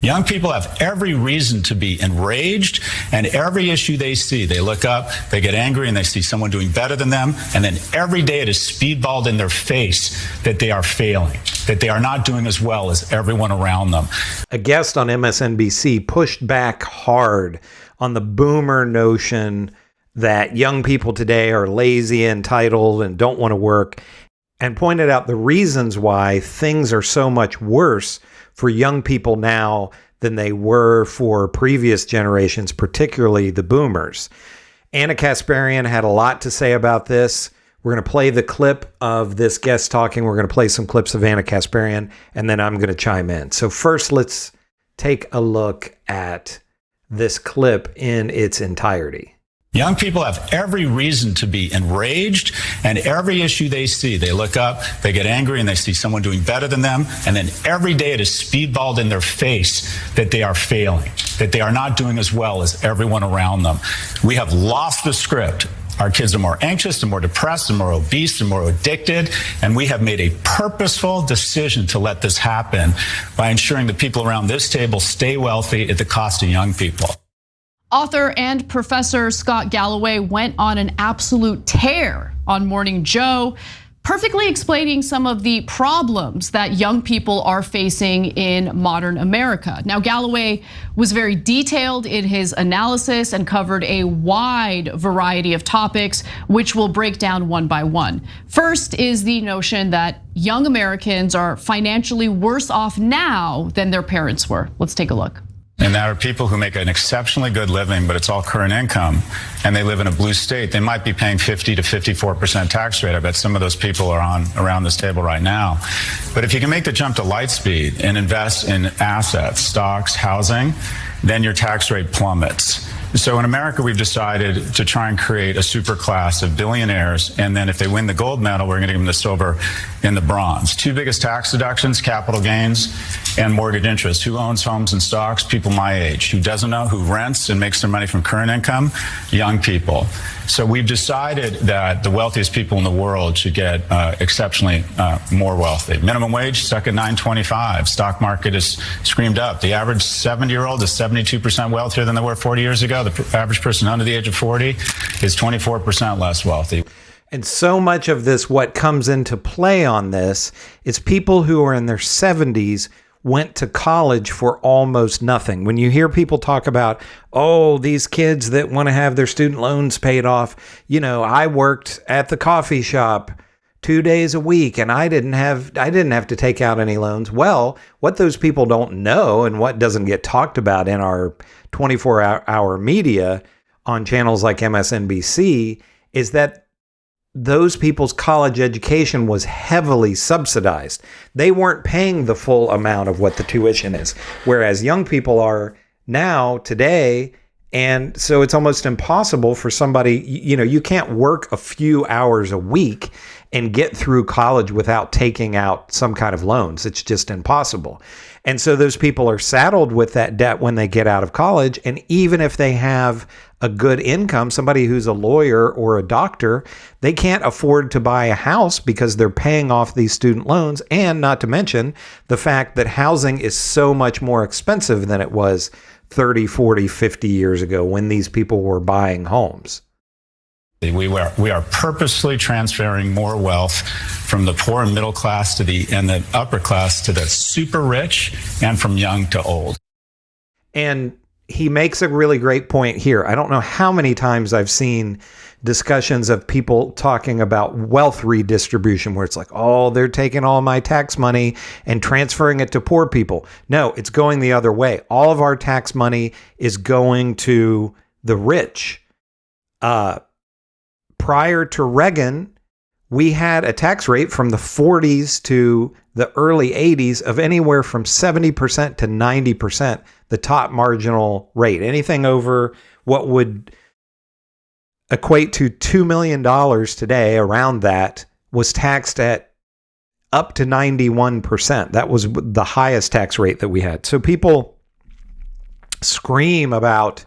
Young people have every reason to be enraged, and every issue they see, they look up, they get angry, and they see someone doing better than them, and then every day it is speedballed in their face that they are failing, that they are not doing as well as everyone around them. A guest on MSNBC pushed back hard on the boomer notion that young people today are lazy, entitled, and don't want to work, and pointed out the reasons why things are so much worse for young people now than they were for previous generations, particularly the boomers. Ana Kasparian had a lot to say about this. We're going to play the clip of this guest talking. We're going to play some clips of Ana Kasparian, and then I'm going to chime in. So first, let's take a look at this clip in its entirety. Young people have every reason to be enraged, and every issue they see, they look up, they get angry, and they see someone doing better than them, and then every day it is speedballed in their face that they are failing, that they are not doing as well as everyone around them. We have lost the script. Our kids are more anxious and more depressed and more obese and more addicted, and we have made a purposeful decision to let this happen by ensuring that people around this table stay wealthy at the cost of young people. Author and professor Scott Galloway went on an absolute tear on Morning Joe, perfectly explaining some of the problems that young people are facing in modern America. Now, Galloway was very detailed in his analysis and covered a wide variety of topics, which we'll break down one by one. First is the notion that young Americans are financially worse off now than their parents were. Let's take a look. And there are people who make an exceptionally good living, but it's all current income, and they live in a blue state. They might be paying 50 to 54% tax rate. I bet some of those people are on around this table right now. But if you can make the jump to light speed and invest in assets, stocks, housing, then your tax rate plummets. So in America, we've decided to try and create a super class of billionaires, and then if they win the gold medal, we're going to give them the silver and the bronze. Two biggest tax deductions: capital gains and mortgage interest. Who owns homes and stocks? People my age. Who doesn't know? Who rents and makes their money from current income? Young people. So we've decided that the wealthiest people in the world should get exceptionally more wealthy. Minimum wage stuck at $9.25. Stock market is screamed up. The average 70-year-old is 72% wealthier than they were 40 years ago. The average person under the age of 40 is 24% less wealthy. And so much of this, what comes into play on this, is people who are in their 70s went to college for almost nothing. When you hear people talk about, oh, these kids that want to have their student loans paid off, you know, I worked at the coffee shop 2 days a week and I didn't have to take out any loans. Well, what those people don't know and what doesn't get talked about in our 24-hour media on channels like MSNBC is that those people's college education was heavily subsidized. They weren't paying the full amount of what the tuition is, whereas young people are now, today. And so it's almost impossible for somebody, you know, you can't work a few hours a week and get through college without taking out some kind of loans. It's just impossible. And so those people are saddled with that debt when they get out of college. And even if they have a good income, somebody who's a lawyer or a doctor, they can't afford to buy a house because they're paying off these student loans. And not to mention the fact that housing is so much more expensive than it was 30, 40, 50 years ago when these people were buying homes. We are purposely transferring more wealth from the poor and middle class and the upper class to the super rich, and from young to old. And he makes a really great point here. I don't know how many times I've seen discussions of people talking about wealth redistribution where it's like, oh, they're taking all my tax money and transferring it to poor people. No, it's going the other way. All of our tax money is going to the rich. Prior to Reagan, we had a tax rate from the 40s to the early 80s of anywhere from 70% to 90%, the top marginal rate. Anything over what would equate to $2 million today, around that, was taxed at up to 91%. That was the highest tax rate that we had. So people scream about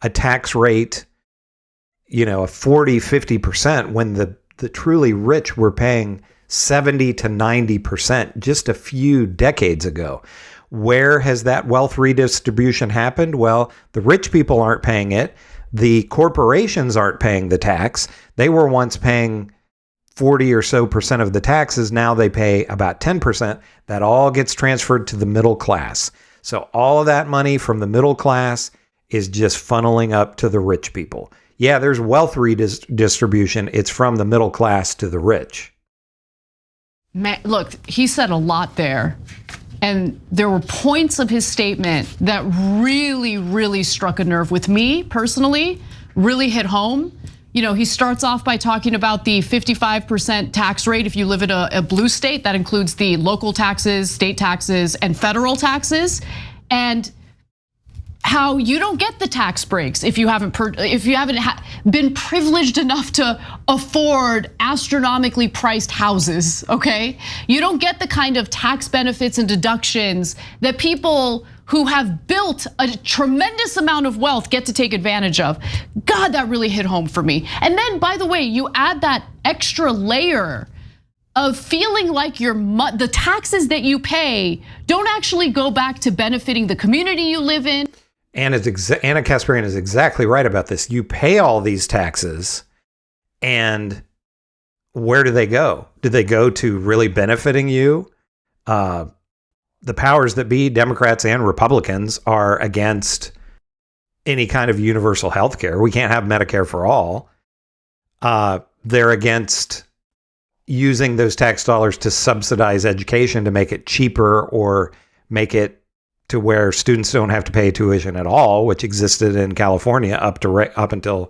a tax rate, you know, a 40, 50% when the truly rich were paying 70 to 90% just a few decades ago. Where has that wealth redistribution happened? Well, the rich people aren't paying it. The corporations aren't paying the tax. They were once paying 40 or so percent of the taxes. Now they pay about 10%. That all gets transferred to the middle class. So all of that money from the middle class is just funneling up to the rich people. Yeah, there's wealth redistribution. It's from the middle class to the rich. Man, look, he said a lot there. And there were points of his statement that really, really struck a nerve with me personally, really hit home. You know, he starts off by talking about the 55% tax rate if you live in a blue state. That includes the local taxes, state taxes, and federal taxes. And how you don't get the tax breaks if you haven't been privileged enough to afford astronomically priced houses, okay? You don't get the kind of tax benefits and deductions that people who have built a tremendous amount of wealth get to take advantage of. God, that really hit home for me. And then, by the way, you add that extra layer of feeling like the taxes that you pay don't actually go back to benefiting the community you live in. And Ana Kasparian is exactly right about this. You pay all these taxes, and where do they go? Do they go to really benefiting you? The powers that be, Democrats and Republicans, are against any kind of universal health care. We can't have Medicare for all. They're against using those tax dollars to subsidize education to make it cheaper or make it to where students don't have to pay tuition at all, which existed in California up until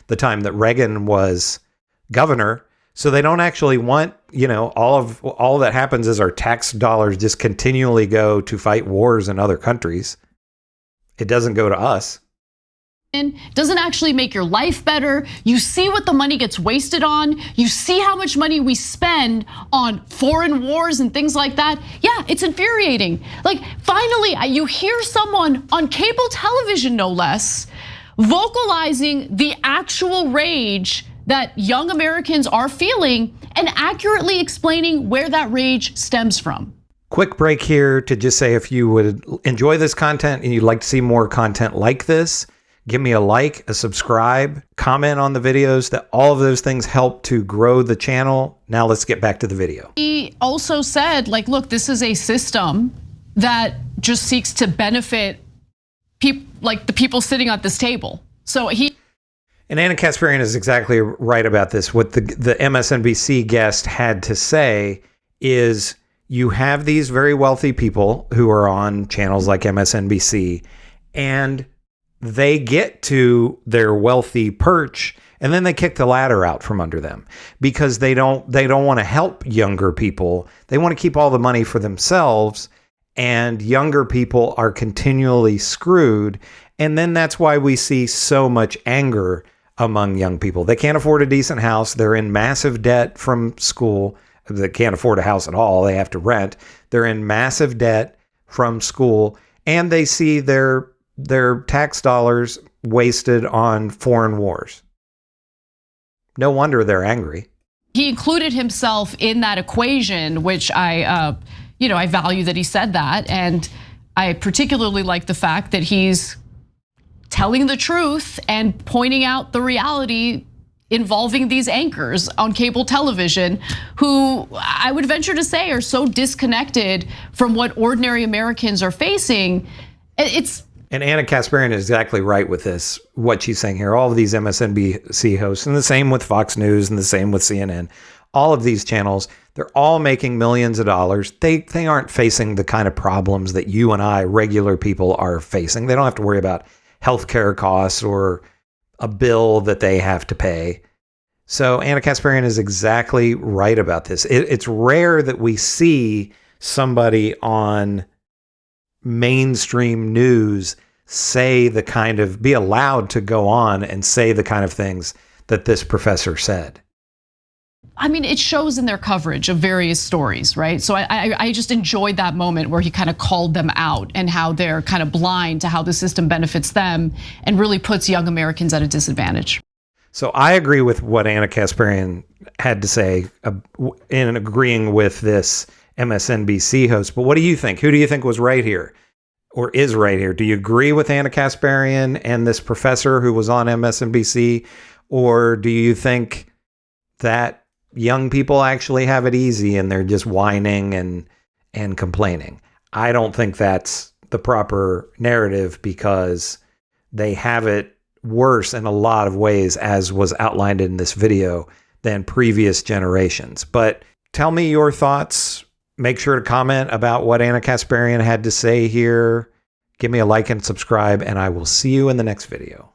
the time that Reagan was governor. So they don't actually want, all that happens is our tax dollars just continually go to fight wars in other countries. It doesn't go to us. Doesn't actually make your life better. You see what the money gets wasted on. You see how much money we spend on foreign wars and things like that. Yeah, it's infuriating. Like, finally, you hear someone on cable television, no less, vocalizing the actual rage that young Americans are feeling and accurately explaining where that rage stems from. Quick break here to just say, if you would enjoy this content and you'd like to see more content like this, give me a like, a subscribe, comment on the videos. That all of those things help to grow the channel. Now let's get back to the video. He also said, like, look, this is a system that just seeks to benefit people, like the people sitting at this table. And Ana Kasparian is exactly right about this. What the MSNBC guest had to say is, you have these very wealthy people who are on channels like MSNBC, and they get to their wealthy perch, and then they kick the ladder out from under them because they don't want to help younger people. They want to keep all the money for themselves, and younger people are continually screwed. And then that's why we see so much anger among young people. They can't afford a decent house. They're in massive debt from school. They can't afford a house at all. They have to rent. They're in massive debt from school, and they see their tax dollars wasted on foreign wars. No wonder they're angry. He included himself in that equation, which I value that he said that. And I particularly like the fact that he's telling the truth and pointing out the reality involving these anchors on cable television, who I would venture to say are so disconnected from what ordinary Americans are facing. And Ana Kasparian is exactly right with this, what she's saying here. All of these MSNBC hosts, and the same with Fox News and the same with CNN, all of these channels, they're all making millions of dollars. They aren't facing the kind of problems that you and I, regular people, are facing. They don't have to worry about healthcare costs or a bill that they have to pay. So Ana Kasparian is exactly right about this. It's rare that we see somebody on mainstream news be allowed to go on and say the kind of things that this professor said. I mean, it shows in their coverage of various stories, right? So I just enjoyed that moment where he kind of called them out and how they're kind of blind to how the system benefits them and really puts young Americans at a disadvantage. So I agree with what Ana Kasparian had to say in agreeing with this MSNBC host. But what do you think? Who do you think was right here or is right here? Do you agree with Ana Kasparian and this professor who was on MSNBC? Or do you think that young people actually have it easy and they're just whining and complaining? I don't think that's the proper narrative because they have it worse in a lot of ways, as was outlined in this video, than previous generations. But tell me your thoughts. Make sure to comment about what Ana Kasparian had to say here. Give me a like and subscribe, and I will see you in the next video.